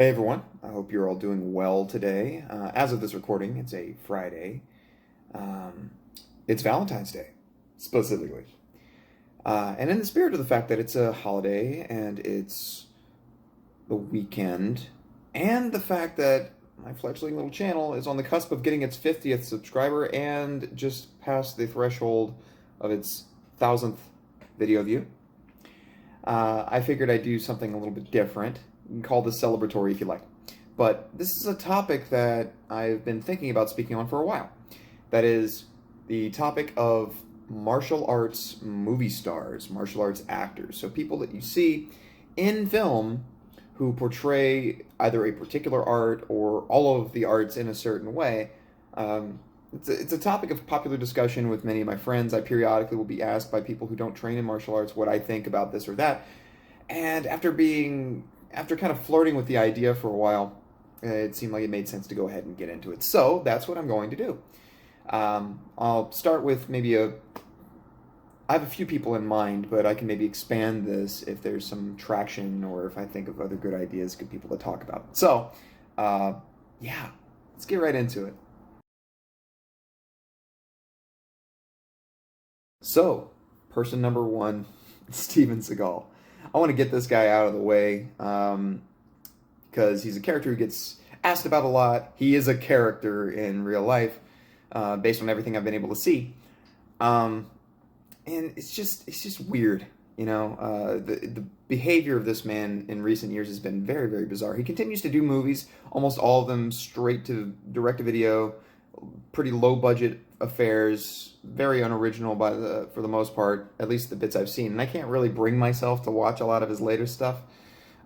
Hey everyone, I hope you're all doing well today. As of this recording, it's a Friday. Um, it's Valentine's Day, specifically. And in the spirit of the fact that it's a holiday and it's the weekend, and the fact that my fledgling little channel is on the cusp of getting its 50th subscriber and just past the threshold of its 1000th video view, I figured I'd do something a little bit different. You can call this celebratory if you like. But this is a topic that I've been thinking about speaking on for a while. That is the topic of martial arts movie stars, martial arts actors. So people that you see in film who portray either a particular art or all of the arts in a certain way. It's a topic of popular discussion with many of my friends. I periodically will be asked by people who don't train in martial arts what I think about this or that. And after kind of flirting with the idea for a while, it seemed like it made sense to go ahead and get into it. So that's what I'm going to do. I'll start with I have a few people in mind, but I can maybe expand this if there's some traction or if I think of other good ideas, good people to talk about. So, yeah, let's get right into it. So, person number one, Steven Seagal. I want to get this guy out of the way because he's a character who gets asked about a lot. He is a character in real life based on everything I've been able to see. And it's just weird, you know. The behavior of this man in recent years has been very, very bizarre. He continues to do movies, almost all of them straight to direct-to-video, pretty low-budget affairs, very unoriginal for the most part, at least the bits I've seen. And I can't really bring myself to watch a lot of his later stuff.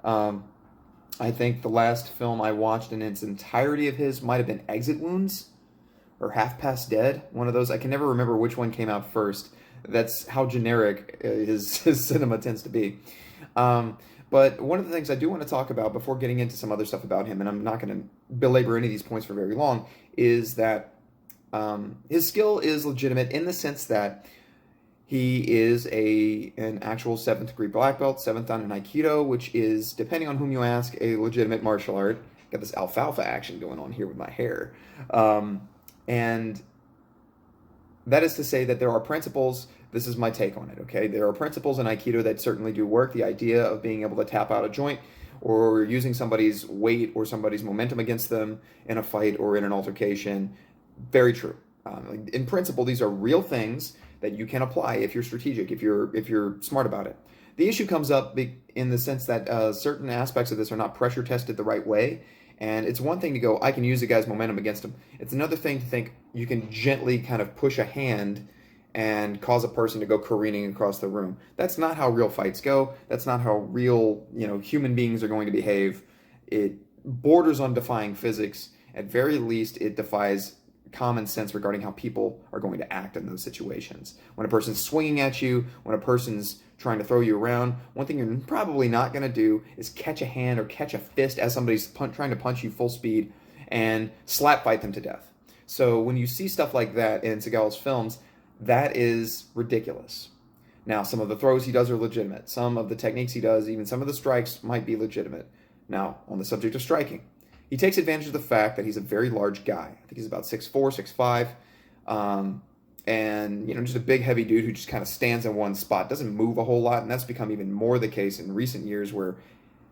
I think the last film I watched in its entirety of his might have been Exit Wounds or Half Past Dead, one of those. I can never remember which one came out first. That's how generic his cinema tends to be. But one of the things I do want to talk about before getting into some other stuff about him, and I'm not going to belabor any of these points for very long, is that his skill is legitimate in the sense that he is an actual 7th degree black belt, 7th dan in Aikido, which is, depending on whom you ask, a legitimate martial art. Got this alfalfa action going on here with my hair. And that is to say that there are principles. This is my take on it, okay? There are principles in Aikido that certainly do work. The idea of being able to tap out a joint or using somebody's weight or somebody's momentum against them in a fight or in an altercation, very true. In principle, these are real things that you can apply if you're strategic, if you're smart about it. The issue comes up in the sense that certain aspects of this are not pressure tested the right way. And it's one thing to go, I can use a guy's momentum against him. It's another thing to think you can gently kind of push a hand and cause a person to go careening across the room. That's not how real fights go. That's not how real, human beings are going to behave. It borders on defying physics. At very least, it defies common sense regarding how people are going to act in those situations. When a person's swinging at you, when a person's trying to throw you around, one thing you're probably not going to do is catch a hand or catch a fist as somebody's trying to punch you full speed and slap fight them to death. So when you see stuff like that in Seagal's films, that is ridiculous. Now, some of the throws he does are legitimate. Some of the techniques he does, even some of the strikes, might be legitimate. Now, on the subject of striking, he takes advantage of the fact that he's a very large guy. I think he's about 6'4", 6'5", and just a big, heavy dude who just kind of stands in one spot, doesn't move a whole lot, and that's become even more the case in recent years, where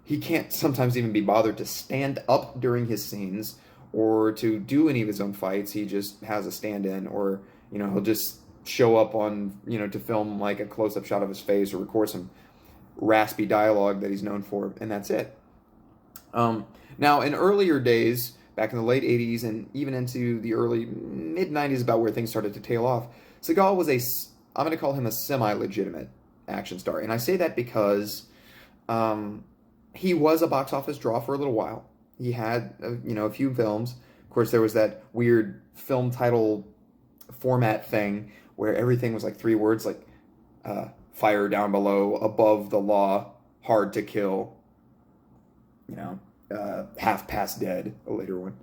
he can't sometimes even be bothered to stand up during his scenes or to do any of his own fights. He just has a stand-in, or he'll just show up on to film like a close-up shot of his face or record some raspy dialogue that he's known for, and that's it. Now, in earlier days, back in the late 80s and even into the early mid-90s, about where things started to tail off, Seagal was I'm going to call him a semi-legitimate action star. And I say that because he was a box office draw for a little while. He had, a few films. Of course, there was that weird film title format thing where everything was like 3 words, like fire down below, above the law, hard to kill, Half Past Dead, a later one.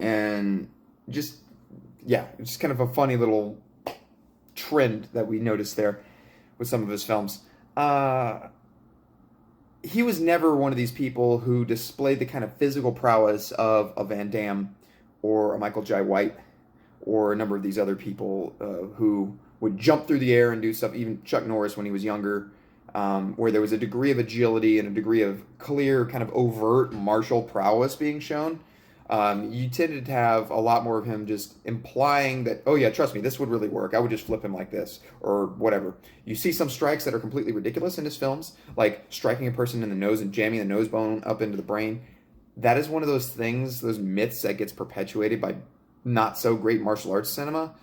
And just kind of a funny little trend that we noticed there with some of his films. he was never one of these people who displayed the kind of physical prowess of a Van Damme or a Michael Jai White or a number of these other people who would jump through the air and do stuff, even Chuck Norris when he was younger, where there was a degree of agility and a degree of clear, kind of overt martial prowess being shown. You tended to have a lot more of him just implying that, oh yeah, trust me, this would really work. I would just flip him like this, or whatever. You see some strikes that are completely ridiculous in his films, like striking a person in the nose and jamming the nose bone up into the brain. That is one of those things, those myths that gets perpetuated by not so great martial arts cinema.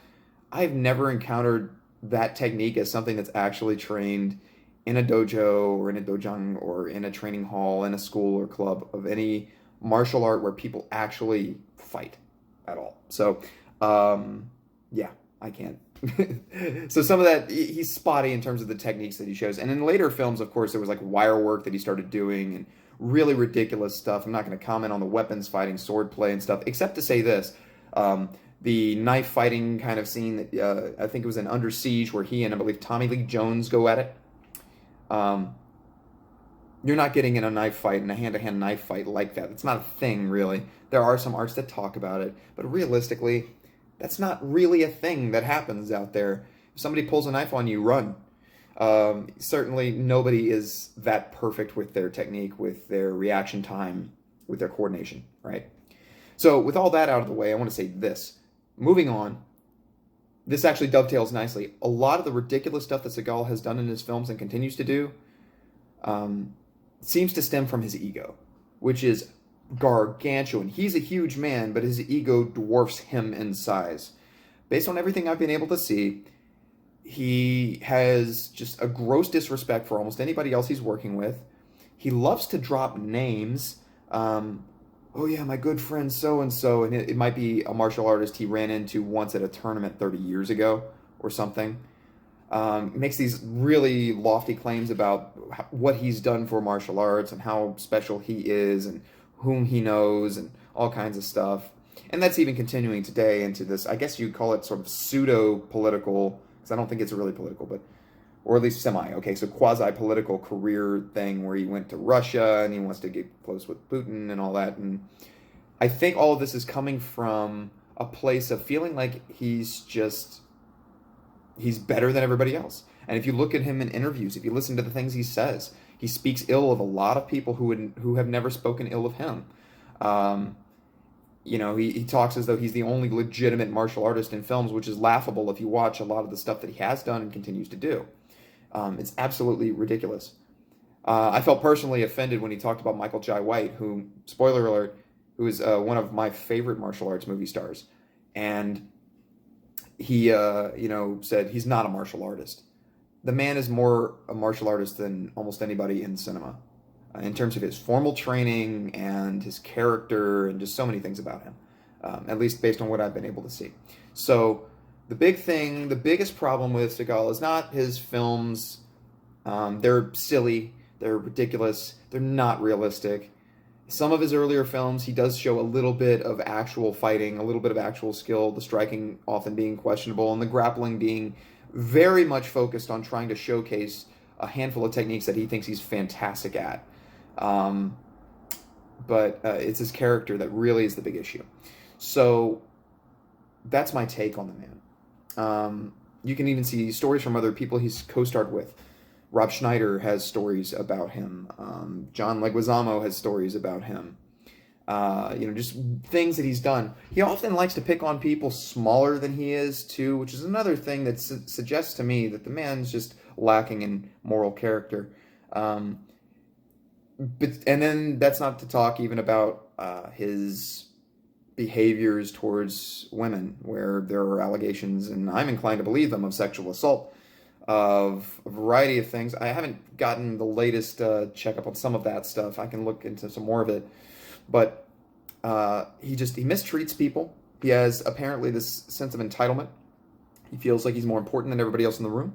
I've never encountered that technique as something that's actually trained in a dojo or in a dojang or in a training hall, in a school or club of any martial art where people actually fight at all. So, yeah, I can't. So some of that, he's spotty in terms of the techniques that he shows. And in later films, of course, there was like wire work that he started doing and really ridiculous stuff. I'm not going to comment on the weapons fighting, sword play and stuff, except to say this. The knife fighting kind of scene that I think it was in Under Siege where he and I believe Tommy Lee Jones go at it. You're not getting in a knife fight, in a hand-to-hand knife fight like that. It's not a thing, really. There are some arts that talk about it, but realistically, that's not really a thing that happens out there. If somebody pulls a knife on you, run. Certainly, nobody is that perfect with their technique, with their reaction time, with their coordination, right? So, with all that out of the way, I want to say this. Moving on, this actually dovetails nicely. A lot of the ridiculous stuff that Seagal has done in his films and continues to do, seems to stem from his ego, which is gargantuan. He's a huge man, but his ego dwarfs him in size. Based on everything I've been able to see, he has just a gross disrespect for almost anybody else he's working with. He loves to drop names. Oh yeah, my good friend so-and-so, and it might be a martial artist he ran into once at a tournament 30 years ago or something. Makes these really lofty claims about what he's done for martial arts and how special he is and whom he knows and all kinds of stuff. And that's even continuing today into this, I guess you'd call it sort of pseudo-political, because I don't think it's really political, but, or at least semi, okay, so quasi-political career thing where he went to Russia and he wants to get close with Putin and all that. And I think all of this is coming from a place of feeling like he's better than everybody else. And if you look at him in interviews, if you listen to the things he says, he speaks ill of a lot of people who have never spoken ill of him. He talks as though he's the only legitimate martial artist in films, which is laughable if you watch a lot of the stuff that he has done and continues to do. It's absolutely ridiculous. I felt personally offended when he talked about Michael Jai White, who, spoiler alert, who is one of my favorite martial arts movie stars. And he, said he's not a martial artist. The man is more a martial artist than almost anybody in cinema, in terms of his formal training and his character and just so many things about him, at least based on what I've been able to see. So the biggest problem with Seagal is not his films. They're silly, they're ridiculous, they're not realistic. Some of his earlier films, he does show a little bit of actual fighting, a little bit of actual skill, the striking often being questionable, and the grappling being very much focused on trying to showcase a handful of techniques that he thinks he's fantastic at. But it's his character that really is the big issue. So that's my take on the man. You can even see stories from other people he's co-starred with. Rob Schneider has stories about him. John Leguizamo has stories about him. Just things that he's done. He often likes to pick on people smaller than he is, too, which is another thing that suggests to me that the man's just lacking in moral character. And then that's not to talk even about his behaviors towards women, where there are allegations, and I'm inclined to believe them, of sexual assault, of a variety of things. I haven't gotten the latest checkup on some of that stuff. I can look into some more of it. But he mistreats people. He has apparently this sense of entitlement. He feels like he's more important than everybody else in the room.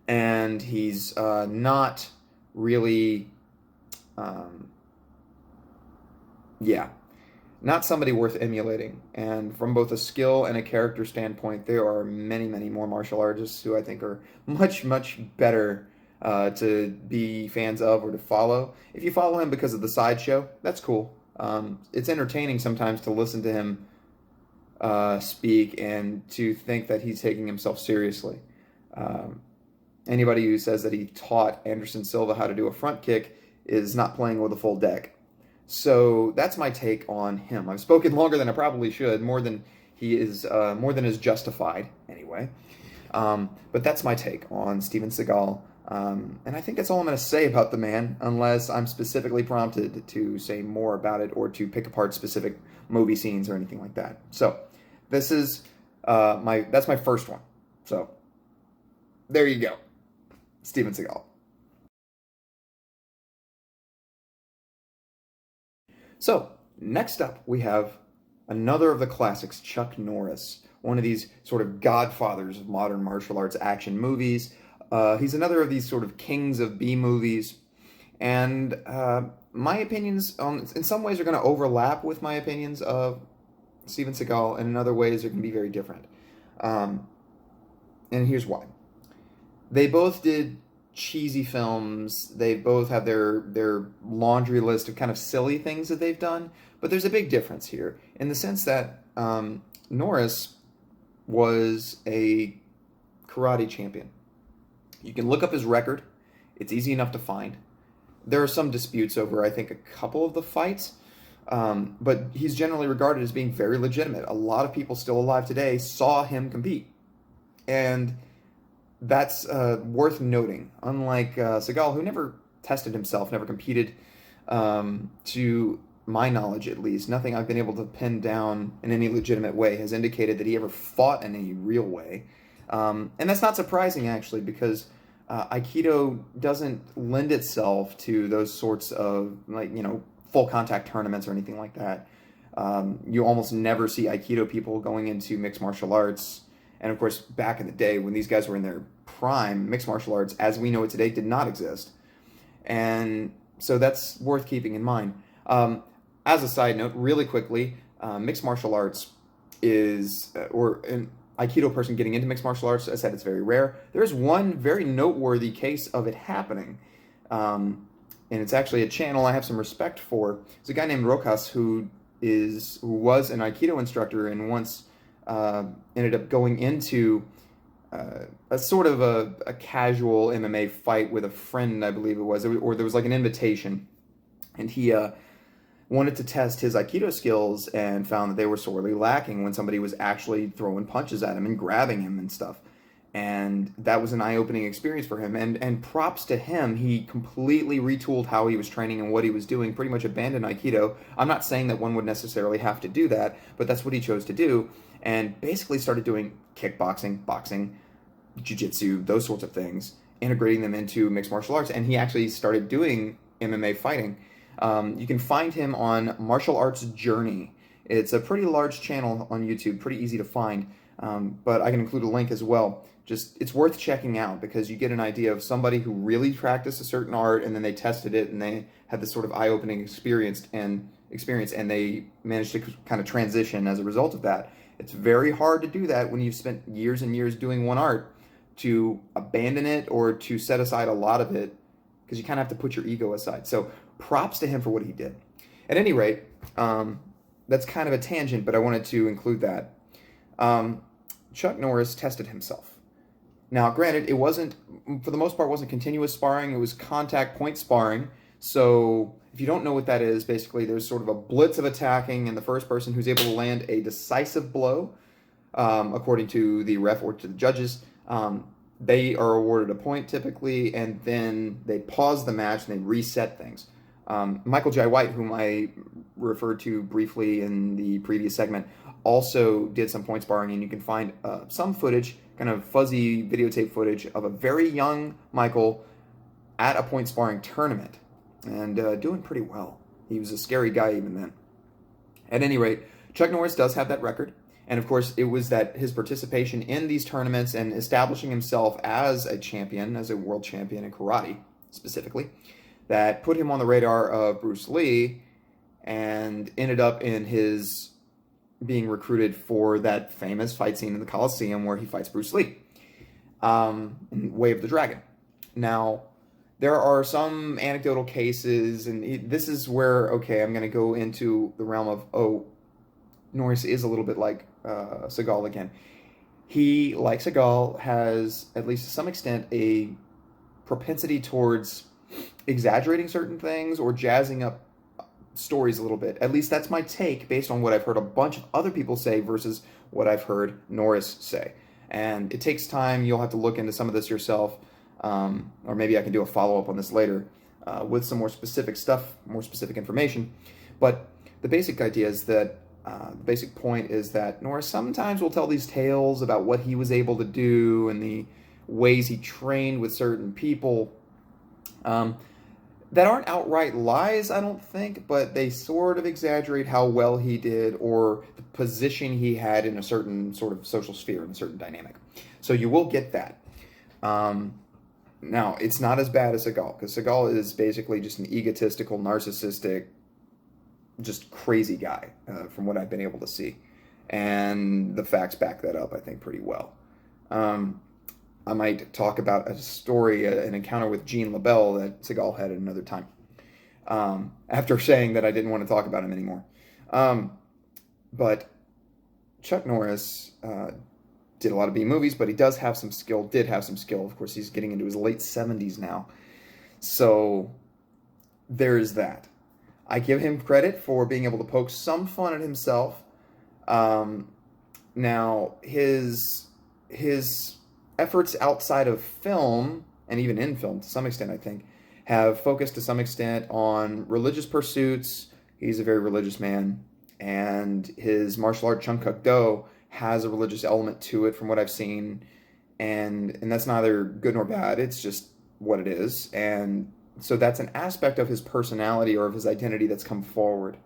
And he's not really, not somebody worth emulating. And from both a skill and a character standpoint, there are many, many more martial artists who I think are much, much better to be fans of or to follow. If you follow him because of the sideshow, that's cool. It's entertaining sometimes to listen to him speak and to think that he's taking himself seriously. Anybody who says that he taught Anderson Silva how to do a front kick is not playing with a full deck. So that's my take on him. I've spoken longer than I probably should, more than is justified anyway. But that's my take on Steven Seagal. And I think that's all I'm going to say about the man, unless I'm specifically prompted to say more about it or to pick apart specific movie scenes or anything like that. So this is that's my first one. So there you go, Steven Seagal. So next up, we have another of the classics, Chuck Norris, one of these sort of godfathers of modern martial arts action movies. He's another of these sort of kings of B movies, and my opinions in some ways are going to overlap with my opinions of Steven Seagal, and in other ways they're going to be very different. And here's why. They both did cheesy films. They both have their laundry list of kind of silly things that they've done, but there's a big difference here in the sense that Norris was a karate champion. You can look up his record. It's easy enough to find. There are some disputes over, I think, a couple of the fights, but he's generally regarded as being very legitimate. A lot of people still alive today saw him compete, and that's worth noting. Unlike Seagal, who never tested himself, never competed, to my knowledge at least, nothing I've been able to pin down in any legitimate way has indicated that he ever fought in any real way. And that's not surprising, actually, because Aikido doesn't lend itself to those sorts of, full contact tournaments or anything like that. You almost never see Aikido people going into mixed martial arts. And of course, back in the day when these guys were in their prime, mixed martial arts, as we know it today, did not exist. And so that's worth keeping in mind. As a side note, really quickly, mixed martial arts is, or an Aikido person getting into mixed martial arts, as I said, it's very rare. There's one very noteworthy case of it happening. And it's actually a channel I have some respect for. It's a guy named Rokas who was an Aikido instructor and once ended up going into a sort of a casual MMA fight with a friend, I believe it was, or there was like an invitation, and he wanted to test his Aikido skills and found that they were sorely lacking when somebody was actually throwing punches at him and grabbing him and stuff. And that was an eye-opening experience for him. And props to him, he completely retooled how he was training and what he was doing, pretty much abandoned Aikido. I'm not saying that one would necessarily have to do that, but that's what he chose to do. And basically started doing kickboxing, boxing, jiu-jitsu, those sorts of things, integrating them into mixed martial arts. And he actually started doing MMA fighting. You can find him on Martial Arts Journey. It's a pretty large channel on YouTube, pretty easy to find, but I can include a link as well. It's worth checking out because you get an idea of somebody who really practiced a certain art and then they tested it and they had this sort of eye-opening experience and they managed to kind of transition as a result of that. It's very hard to do that when you've spent years and years doing one art, to abandon it or to set aside a lot of it, because you kind of have to put your ego aside. So props to him for what he did. At any rate, that's kind of a tangent, but I wanted to include that. Chuck Norris tested himself. Now, granted, it wasn't, for the most part, wasn't continuous sparring. It was contact point sparring. So if you don't know what that is, basically there's sort of a blitz of attacking, and the first person who's able to land a decisive blow, according to the ref or to the judges, they are awarded a point typically, and then they pause the match and they reset things. Michael Jai White, whom I referred to briefly in the previous segment, also did some point sparring, and you can find some footage, kind of fuzzy videotape footage of a very young Michael at a point sparring tournament, and doing pretty well. He was a scary guy even then. At any rate, Chuck Norris does have that record, and of course it was that his participation in these tournaments and establishing himself as a champion, as a world champion in karate specifically, that put him on the radar of Bruce Lee and ended up in his being recruited for that famous fight scene in the Coliseum where he fights Bruce Lee in Way of the Dragon. Now, there are some anecdotal cases, and this is where, okay, I'm going to go into the realm of, oh, Norris is a little bit like Seagal again. He, like Seagal, has, at least to some extent, a propensity towards exaggerating certain things or jazzing up stories a little bit. At least that's my take based on what I've heard a bunch of other people say versus what I've heard Norris say. And it takes time. You'll have to look into some of this yourself. Or maybe I can do a follow-up on this later with some more specific stuff, more specific information. But the basic idea is that, the basic point is that Norris sometimes will tell these tales about what he was able to do and the ways he trained with certain people that aren't outright lies, I don't think, but they sort of exaggerate how well he did or the position he had in a certain sort of social sphere, in a certain dynamic. So you will get that. Now, it's not as bad as Seagal, because Seagal is basically just an egotistical, narcissistic, just crazy guy, from what I've been able to see. And the facts back that up, I think, pretty well. I might talk about a story, an encounter with Gene LaBelle that Seagal had at another time, after saying that I didn't want to talk about him anymore. But Chuck Norris did a lot of B movies, but he did have some skill. Of course, he's getting into his late 70s now. So there is that. I give him credit for being able to poke some fun at himself. Now, his efforts outside of film, and even in film to some extent, I think, have focused to some extent on religious pursuits. He's a very religious man, and his martial art Chung Kuk Do has a religious element to it from what I've seen, and that's neither good nor bad. It's just what it is, and so that's an aspect of his personality or of his identity that's come forward.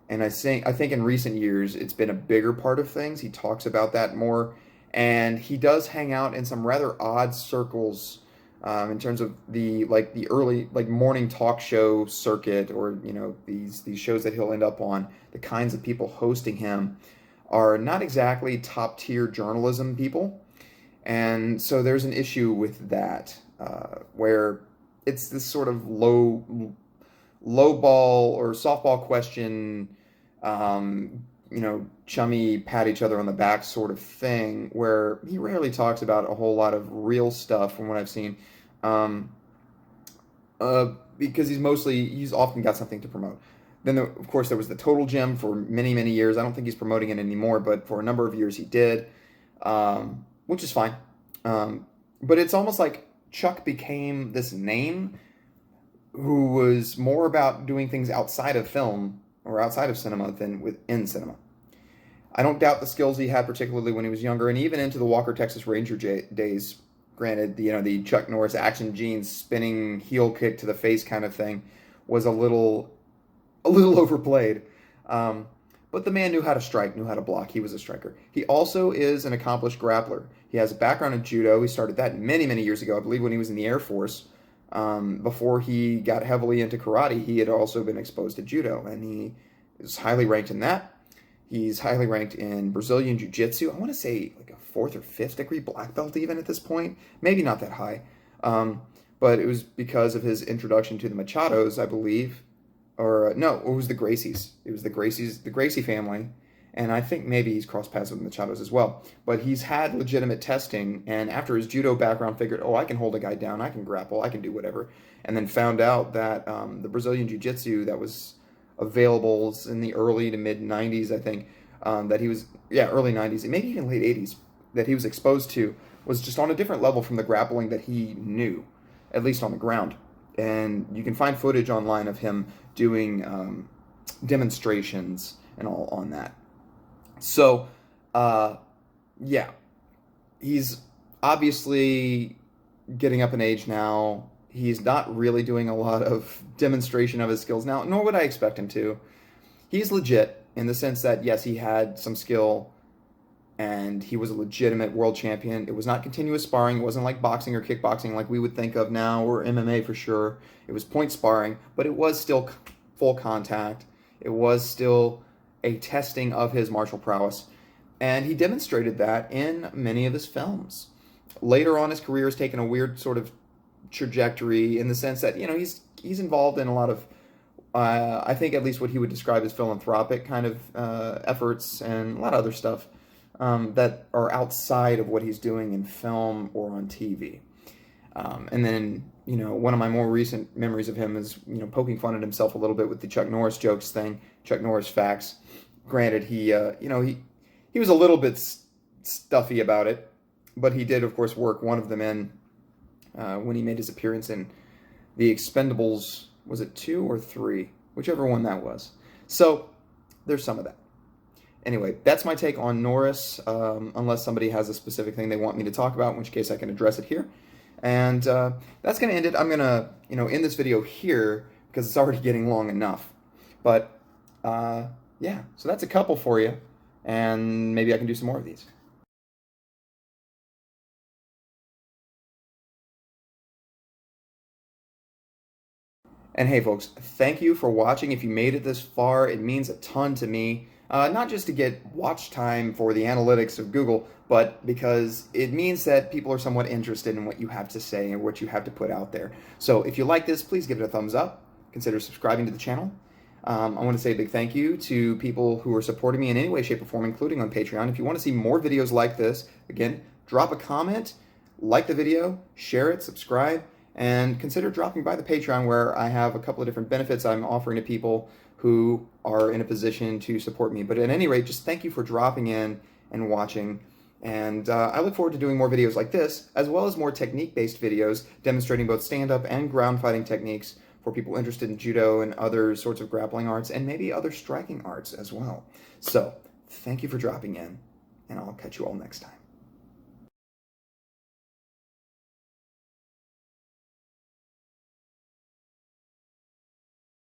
And I think in recent years it's been a bigger part of things. He talks about that more, and he does hang out in some rather odd circles in terms of the early morning talk show circuit, or these shows that he'll end up on. The kinds of people hosting him are not exactly top tier journalism people, and so there's an issue with that where it's this sort of low ball or softball question, chummy, pat each other on the back sort of thing, where he rarely talks about a whole lot of real stuff from what I've seen, because he's often got something to promote. Then, of course, there was the Total Gym for many, many years. I don't think he's promoting it anymore, but for a number of years he did, which is fine. But it's almost like Chuck became this name who was more about doing things outside of film or outside of cinema than within cinema. I don't doubt the skills he had, particularly when he was younger, and even into the Walker, Texas Ranger days. Granted, the Chuck Norris action genes spinning heel kick to the face kind of thing was a little overplayed. But the man knew how to strike, knew how to block. He was a striker. He also is an accomplished grappler. He has a background in judo. He started that many, many years ago, I believe when he was in the Air Force. Before he got heavily into karate, he had also been exposed to judo, and he is highly ranked in that. He's highly ranked in Brazilian Jiu-Jitsu. I want to say like a 4th or 5th degree black belt even at this point. Maybe not that high. But it was because of his introduction to the Machados, I believe. Or, no, it was the Gracies. It was the Gracie family. And I think maybe he's crossed paths with Machados as well. But he's had legitimate testing, and after his judo background figured, I can hold a guy down, I can grapple, I can do whatever. And then found out that the Brazilian Jiu-Jitsu that was available in the early to mid-90s, I think, that he was, early 90s, maybe even late 80s, that he was exposed to, was just on a different level from the grappling that he knew, at least on the ground. And you can find footage online of him doing demonstrations and all on that. So, he's obviously getting up in age now. He's not really doing a lot of demonstration of his skills now, nor would I expect him to. He's legit in the sense that, yes, he had some skill, and he was a legitimate world champion. It was not continuous sparring. It wasn't like boxing or kickboxing like we would think of now, or MMA for sure. It was point sparring, but it was still full contact. It was still a testing of his martial prowess, and he demonstrated that in many of his films. Later on, his career has taken a weird sort of trajectory in the sense that, he's involved in a lot of, I think at least what he would describe as philanthropic kind of efforts and a lot of other stuff that are outside of what he's doing in film or on TV. And then, one of my more recent memories of him is, poking fun at himself a little bit with the Chuck Norris jokes thing, Chuck Norris facts. Granted, he was a little bit stuffy about it, but he did, of course, work one of them in when he made his appearance in The Expendables. Was it 2 or 3? Whichever one that was. So there's some of that. Anyway, that's my take on Norris, unless somebody has a specific thing they want me to talk about, in which case I can address it here. And that's going to end it. I'm going to, end this video here because it's already getting long enough. But, yeah, so that's a couple for you. And maybe I can do some more of these. And hey folks, thank you for watching. If you made it this far, it means a ton to me. Not just to get watch time for the analytics of Google, but because it means that people are somewhat interested in what you have to say and what you have to put out there. So if you like this, please give it a thumbs up. Consider subscribing to the channel. I want to say a big thank you to people who are supporting me in any way, shape, or form, including on Patreon. If you want to see more videos like this, again, drop a comment, like the video, share it, subscribe, and consider dropping by the Patreon, where I have a couple of different benefits I'm offering to people who are in a position to support me. But at any rate, just thank you for dropping in and watching. And I look forward to doing more videos like this, as well as more technique-based videos demonstrating both stand-up and ground fighting techniques for people interested in judo and other sorts of grappling arts, and maybe other striking arts as well. So, thank you for dropping in, and I'll catch you all next time.